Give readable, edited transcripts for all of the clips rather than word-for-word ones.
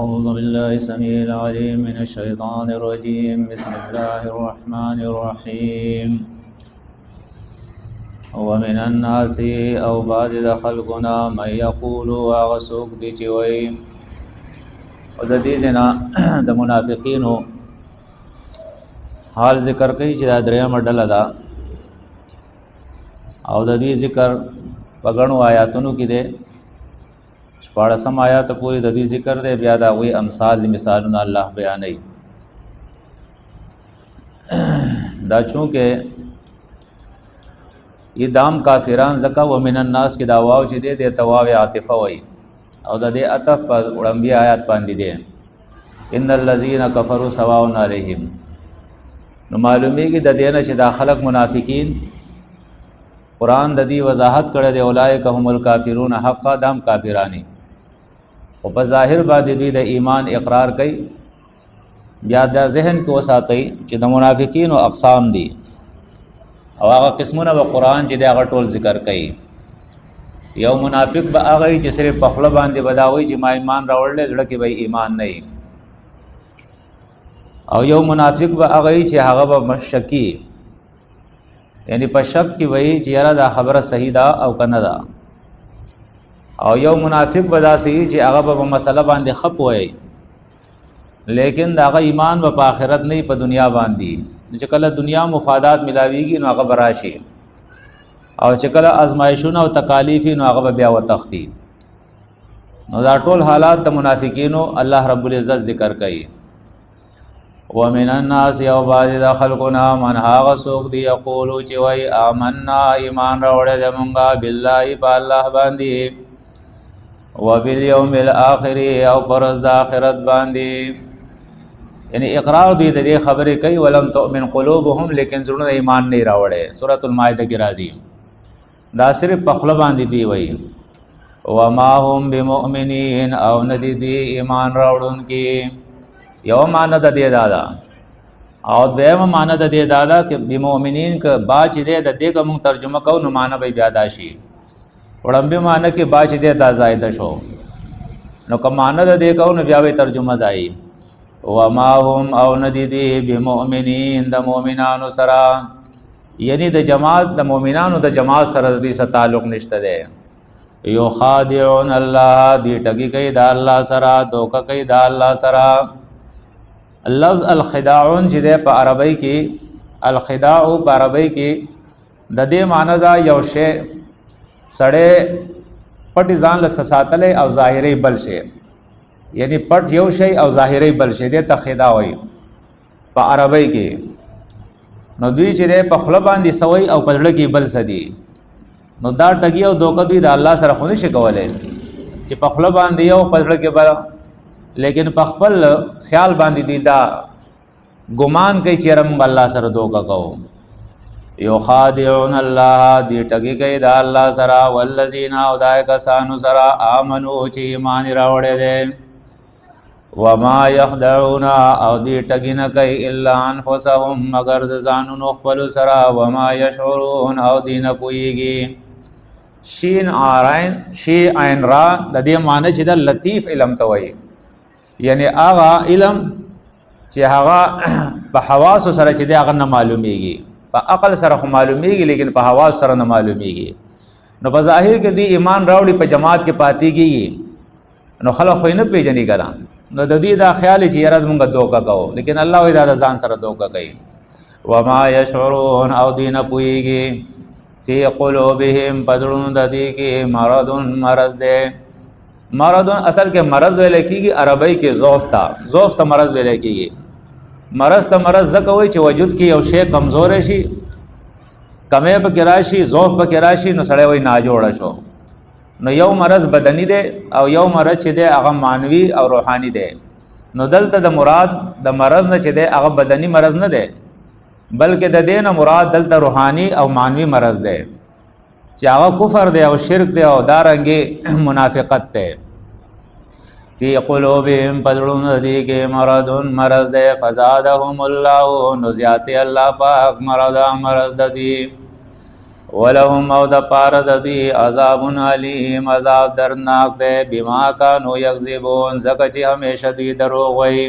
أعوذ بالله السميع العليم من الشيطان الرجيم بسم الله الرحمن الرحيم ومن الناس او بعض د خلقنا من يقول واغسوق دي چوي او د دې نه د منافقینو حال ذکر کوي چې دا دریم ډله ده او د دې ذکر پغړو آیاتونو کې ده شپاړسم آیات پوری د دې ذکر ده بیا دا وی امثال مثالونه الله بیانوي دا چونکه یہ دام کافران زکا و من الناس کی داواو چې دې تواو عاطفه وای او د دې عطف په وړاندې آیات باندې دي ان الذين كفروا سواء عليهم نو معلومیږي د دې نه چې دا خلق منافقین قران د دې وضاحت کړی دی اولئک هم الکافرون حقا دام کافرانی او په ظاهر باندې دوی د ایمان اقرار کوي بیا د ذهن کې وساتي چې د منافقین او اقسام دي او هغه قسمونه په قران چې دا ټول ذکر کوي یو منافق به هغه چې صرف په خپل باندې بداوي چې ما ایمان راوړل زړه کې به ایمان نه او یو منافق به هغه چې هغه به مشکی یعنی په شک کې وایي چې یاره دا خبره صحیح ده او کنه ده او یو منافق به داسې چې هغه په مسله باندې خپ وایي لیکن دا هغه ایمان په آخرت نه په دنیا باندې چې کله دنیا مفادات ملاويږي نو هغه براشي او چې کله ازمایښونه او تکالیف نو هغه بیا وتختی نو دا ټول حالات د منافقینو الله رب العزت ذکر کوي ومن الناس یو بعض د خلقنا من هغه څوک دی یقولو چې وای آمنا ایمان راوړل د مونږه بالله په الله باندې وبالیوم الاخر او پرز د آخرت باندې یعنی اقرار دوی د دې خبرې کوي ولم تؤمن قلوبهم لیکن زړه ایمان نه راوړي سورۃ المائده کې راځي دا صرف په خپل باندې دی وایي وما هم بمؤمنین او ندی دی ایمان راوړونکي یو معنی د دې دادا او دویم معنی د دې دادا چې بمؤمنین ک باج دې د دې کوم ترجمه کو نو معنی به بیا داشي وړاندې معنی کې باج دې دا زائد شو نو کوم معنی د دې کو نو بیا به ترجمه دای وما هم او ندی دی بمؤمنین د مؤمنانو سره یعنی د جماعت د مؤمنانو د جماعت سره د دې تعلق نشته ده یو خادعون الله دی ټګي کوي د الله سره دوکه کوي د الله سره لفظ الخداعون چې په عربی کې الخداع په عربی کې د دې معنی دا یو شی سړی پټ ځان له ساتل او ظاهري بل شی یعنی پټ یو شی او ظاهري بل شی دې ته خداع وایي په عربی کې نو دوی چې په خپل باندې سوي او پزړه کې بل سدي نو دا ټګي او دوکه دوی د الله سره خو نشي کولای چې په خپل باندې یو پزړه کې بل لیکن په خپل خیال باندې دی دا ګمان کوي چې رم الله سره دوکا کوو یو خادعون الله دی ټګي کوي دا الله سره والذین او دای کسانو سره امنو چې ایمان راوړل دي وما يخدعون او دی ټګي نه کوي الا انفسهم مگر د ځانونو خپل سره وما يشعرون او دی نه پويږي شین عین شی عین را د دې معنی چې د لطیف علم توي یعنی هغه علم چې هغه په حواس سره چې هغه نه معلومیږي په عقل سره خو معلومیږي لیکن په حواس سره نه معلومیږي نو په ظاهر کې دی ایمان راوړي په جماعت کې پاتې کیږي نو خلک خو نه پیژني کړه نو د دې دا خیال چې یاره موږ دوکا کوو لیکن الله وی دا ځان سره دوکا کوي وما يشعرون او دین پويږي فی قلوبهم پزړون د دې کې مرض ده مرض اصل کې مرض ویل کېږي عربی کې ضعف ته مرض ویل کېږي مرض ته مرض زکه وي چې وجود کې یو شی کمزور شي کمې په کې راشي ضعف په کې راشي نو سړی وي ناجوړ شو نو یو مرض بدني دی او یو مرض چې دی هغه مانوي او روحاني دی نو دلته د مراد د مرض نه چې دی هغه بدني مرض نه دی بلکې د دین مراد دلته روحاني او مانوي مرض دی چې هغه کفر دی او شرک دی او دارنګي منافقت دی فی قلوبهم پزړون دی کې مرض دی فزادهم الله نو زیات الله پاک مرض دی ولهم او د پاره د دوی عذاب علیم عذاب درناک دی بما کانوا یکذبون زکه چې همیشه دوی دروغ وایي.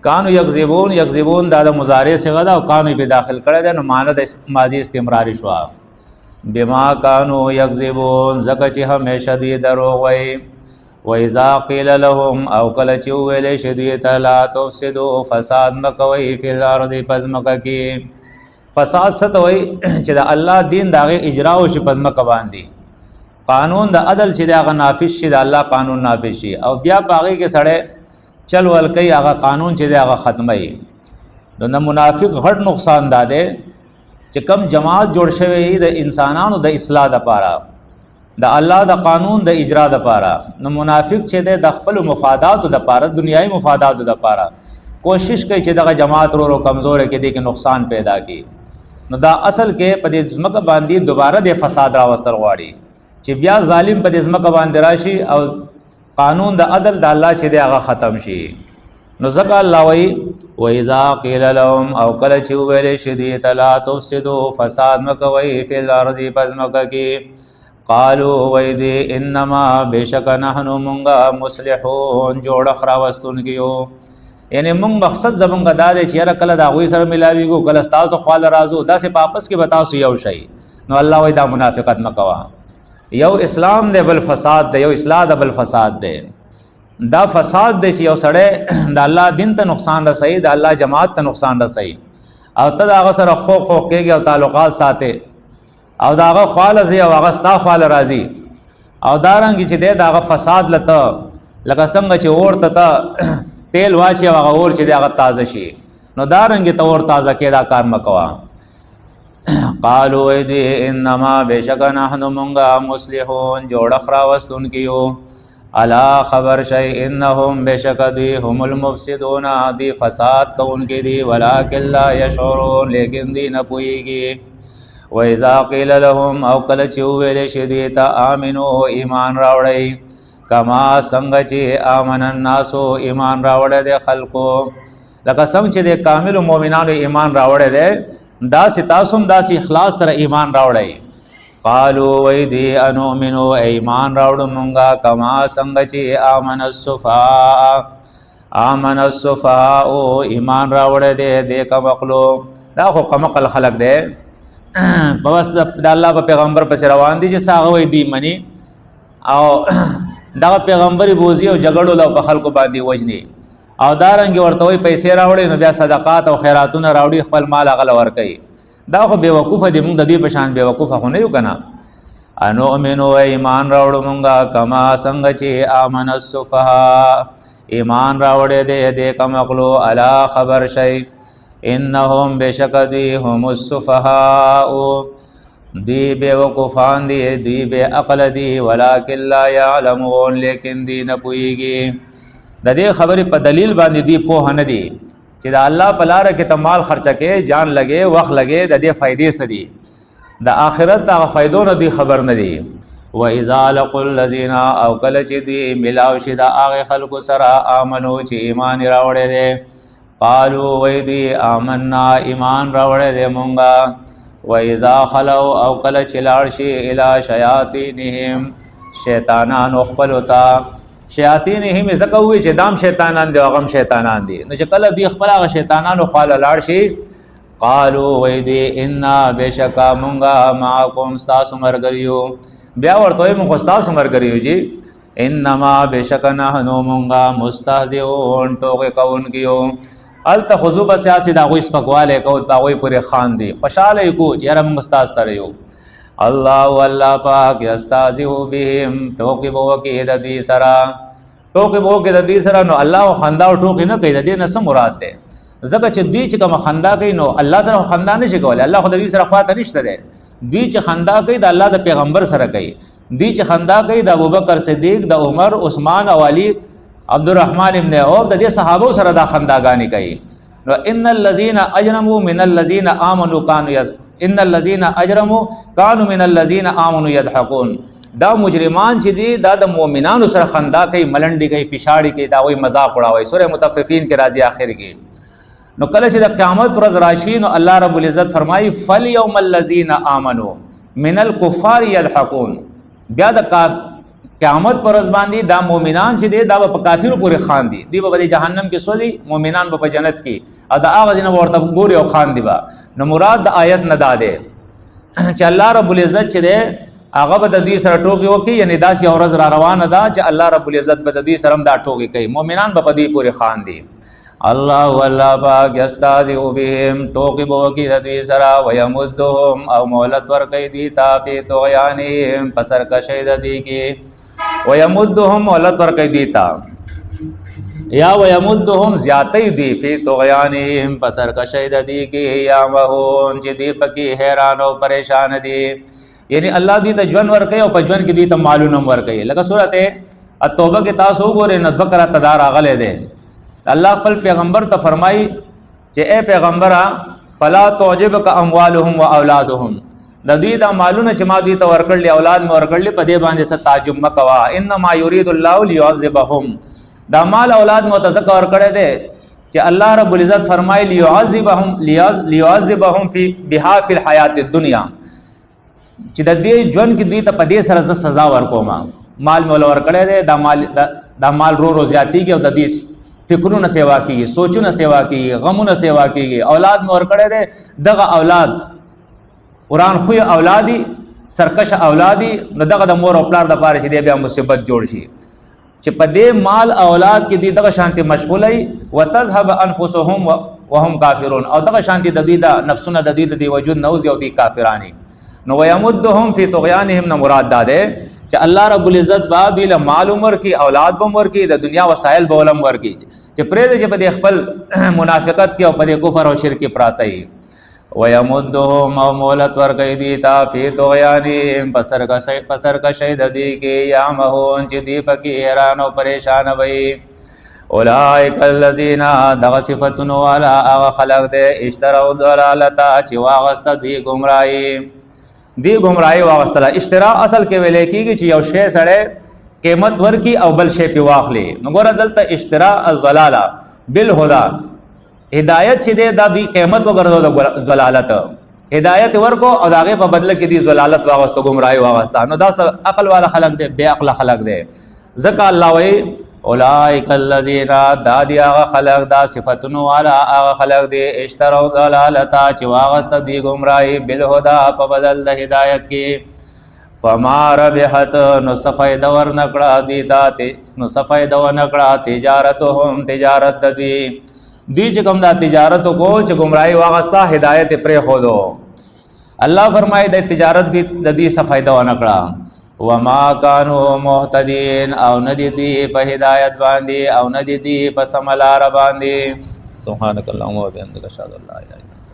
کانوا یکذبون دا د مضارع صيغه ده او کانوا په داخل کړه ده نو معنی د ماضی استمراری شو. بما کانوا یکذبون زکه چې همیشه دوی دروغ وایي. وَإِذَا قِيلَ لَهُمْ او کله چې ویلې شي دوی ته لا تفسدوا فساد مکوئ فی الارض پزمکه کې. فساد ستوي چې د الله دین داغه اجرا او شي پزمکه باندې قانون د عدل چې داغه نافذ شي د الله قانون نافذ شي او بیا باغی کې سړی چل ول کوي هغه قانون چې داغه ختمي. نو منافق غټ نقصان داده چې کم جماعت جوړ شوی د انسانانو د اصلاح لپاره د الله د قانون د اجرا لپاره نو منافق چې د خپل مفادات لپاره دنیایي مفادات لپاره کوشش کوي چې دغه جماعت ورو کمزور کې دي کې نقصان پیدا کی. نو دا اصل کې په دې ځمکه باندې دوباره د فساد راوستل غواړي چې بیا ظالم په دې ځمکه باندې راشي او قانون د عدل د الله چې دی هغه ختم شي. نو ځکه الله وایي وَإِذَا قِيلَ لَهُمْ او کله چې ویلې شي دوی ته لا تفسدوا فساد مکوئ فی الارض پزمکه کې قالوا وَإِذِ إِنَّمَا بِشَكَ نَحْنُ مُنْغَا مُصْلِحُونَ جوړ خراوستون کیو. یعنی مونږ مقصد زمونږ دا دی چې هر کله د هغوی سره ملاویږو کله ستاسو خواله راځو داسې په آپس کې به تاسو یو شئ. نو الله وایي دا منافقت مه کوه. یو اسلام دی بل فساد دی یو اصلاح د بل فساد دی. دا فساد دی چې یو سړی د الله دین ته نقصان رسوي د الله جماعت ته نقصان رسوي او ته د هغه سره خوږ کېږي او تعلقات ساتې او د هغه خواله ځي او هغه ستا خواله راځي او دارنګې چې دی د هغه فساد لته لکه څنګه چې اور ته تیل واچي او هغه اور چې دی هغه تازه شي نو دارنګې ته اور تازه کې دا کار مه کوه. قالوا ایدی انما بشک نحن مونږه مصلحون جوړه خراوستون کیو. الا خبر شي انهم بشک دوی هم المفسدون دی فساد کوونکي دي ولکن لا يشعرون لیکن دی نه پوهیږي. وَإِذَا قِيلَ لَهُمْ او کله چې ویلې شي دوی ته آمنو ایمان راوړئ کما څنګه چې آمن الناس ایمان راوړی دی خلقو لکه څنګه چې د کامل مؤمنانو ایمان راوړی دی داسې تاسو هم داسې اخلاص سره ایمان راوړئ. قالوا وَإِذِ أَنُؤْمِنُ ایمان راوړو مونږه کما څنګه چې آمن السفهاء ایمان راوړی دی د کمقلو دا خو کمقل خلق دی بس د الله په پیغمبر پسې روان دي چې هغه وایي دی مني او دغه پیغمبري بوزي او جګړو له په خلکو باندې وجني او دارنګ ورته وي پیسې راوړي نو بیا صدقات او خیراتونه راوړي خپل مال هغه ورکوي. دا خو بیوقوفه دي مونږ د دې په شان بیوقوفه خو نه یو که نه. انؤمنو ایمان راوړو مونږه کما څنګه چې آمن السفهاء ایمان راوړی دی د کمقلو الا خبر شئ انهم بشک دی هم السفهاء دی بیوقوفان دی دی بے عقل دی ولکن لا یعلمون لیکن دی نه پوهیږي. د دې خبرې په دلیل باندې دی پوه نه دی چې د الله په لاره کې ته مال خرچه کې جان لګې وخت لګې د دې فائدې څه دي د آخرت هغه فائدو نه دی خبر نه دی. وَإِذَا لَقُوا الَّذِينَ او کله چې دی ملاو شي د هغه خلکو سره آمنو چې ایمان راوړی دی قالوا وَإِذِ آمنا ایمان راوړی دی مونږه. وَإِذَا خَلَوْا او کله چې لاړ شي الی شیاطینهم شیطانانو خپلو ته شیاطینهم ځکه وایي چې دام شیطانان دي او هغه هم شیطانان دي نو چې کله دوی خپل هغه شیطانانو خواله لاړ شي قالوا وَإِذِ انا بشکا مونږه معکم ستاسو ملګري یو بیا ورته وایي مونږ ستاسو ملګري یو جی انما بشک نحنو مونږه مستهزئون ټوکې کوونکي یو. هلته خضوع به سیاسي د هغوی سپکوالی کوو د هغوی پورې خاندي خوشحاله یې کوو چې یاره موږ ستاسو سره یو. الله پاک یستهزئ بهم ټوکې به وکړي د دوی سره ټوکې به وکړي د دوی سره نو الله خندا او ټوکې نه کوي د دې نه څه مراد دی ځکه چې دوی چې کومه خندا کوي نو الله سره خندا نه شي کولی الله خو د دوی سره خواته نشته دی. دوی چې خندا کوي د الله د پیغمبر سره کوي دوی چې خندا کوي د ابوبکر صدیق د عمر عثمان او علی عبدالرحمن ابن عوف د دې صحابو سره دا خنداګانې کوي. نو ان الذين اجرموا من الذين امنوا كانوا من الذين امنوا يضحكون دا مجرمان چې دي دا د مؤمنانو سره خندا کوي ملنډي کوي پیشاړي کوي دا وایي مذاق اڑاوي. سوره مطففین کې راځي اخر کې. نو کله چې د قیامت ورځ راشي نو الله رب العزت فرمایي فَالْيَوْمَ الَّذِينَ آمَنُوا من الکفار یضحکون. بیا د قیامت پر ورځ باندې دا مؤمنان چې دی دا په کافرو پورې خاندي، دوی به د جهنم کې سوځي، مؤمنان به په جنت کې، او د هغه ځینې ورته ګوري او خاندي به. نو مراد د آیت نه دا دی چې الله رب العزت چې دی هغه به د دوی سره ټوکې وکړي، یعنی داسې یو ورځ را روانه ده چې الله رب العزت به د دوی سره هم دا ټوکې کوي، مؤمنان به په دوی پورې خاندي. الله والله پاک یستهزئ بهم، ټوکې به وکړي د دوی سره، ویمدهم او مهلت ورکوي دوی ته فی طغیانهم په سرکشۍ د دوی کې، ویمدهم مهلت ورکوي دوی ته، یا ویمدهم زیاتی دی فی طغیانهم په سرکشۍ د دوی کې، یعمهون چې دوی پکې حیران او پریشان دي. یعنی الله دوی ته ژوند ورکوي او په ژوند کې دوی ته مالونه هم ورکوي. لکه سورت التوبه کې تاسو وګورئ نو 2 کرته دا راغلی دی. الله خپل پیغمبر ته فرمایي چې اے پیغمبره فلا تعجبک اموالهم و اولادهم، د دوی دا مالونه چې ما دوی ته ورکړل، اولاد مې ورکړل، په دې باندې ته تعجب مه کوه. انما یرید الله لیعذبهم، دا مال اولاد متذکر ورکړی دی چې الله رب العزت فرمایي لیعذبهم فی بها فی الحیات الدنیا، چې د دې ژوند کې دوی ته په دې سره زه سزا ورکوم. مال مې ورکړی دی، دا مال رو زیاتېږي او د دې فکرونه سیوا کېږي، سوچونه سیوا کېږي، غمونه سیوا کېږي. اولاد مې ورکړی دی، دغه اولاد قرآن خوی اولادي سرکش اولادي، نو دغه د مور او پلار د پاره چې دی بیا مصیبت جوړ شي چې په دې مال اولاد کې دوی دغه شانتي مشغوله وي، وتذهب انفسهم وهم کافرون، او دغه شانتي د دوی د نفسونه د دوی د وجود نوځي او دوی کافرانی. نو ويمدهم فی طغیانهم نه مراد دا ده چې الله رب العزت با دوی له مال عمر کې اولاد بم ور کې د دنیا وسایل به ولم ور کې چې پرې چې په دې خپل منافقت کې او په دې کفر او شرک پراته وي. ويمدهم او مولت ور کوي دوی ته فی طغیانهم پسر کا شهید دی کې یعمهون چې دی پکې حیران او پریشان وي. اولئک الذین دغ صفتون والا او خلق دې اشتروا ضلالتا چې واغست دی گمراهی، دی گمراهی واغستله. اشترا اصل کې ویل کېږي چې یو شی سره قیمت ورکی او بل شی په واخلي. نو ګوره دلته اشترا الضلاله بالهدى، هدایت چې دی دا دوی قیمت وګرځو د ضلالت، هدایت ورکو او داغه په بدله کې دی ضلالت واغستو، گمراهی واغستا. نو دا عقل والا خلق دی، بے عقل خلق دی. ځکه الله وایي اولئک الذین دادی هغه خلق دا صفتون والا هغه خلق دی اشتروا ضلالتا چې واغست دی گمراهی بالهدى په بدل د هدایت کې. فما ربحت نو صفای دور نکړه دی دا نو صفای دور نکړه تجارتهم تجارت دی دی چې کوم دا تجارت کو چې گمراهی واغستا هدایت پرې خو دو. الله فرمایي د تجارت دی د دې صفای دور نکړه وما كانوا مهتدين او ندی دی په هدایت باندې او ندی دی په سملار باندې. سبحانك اللهم وبحمدك اشهد ان لا اله الا انت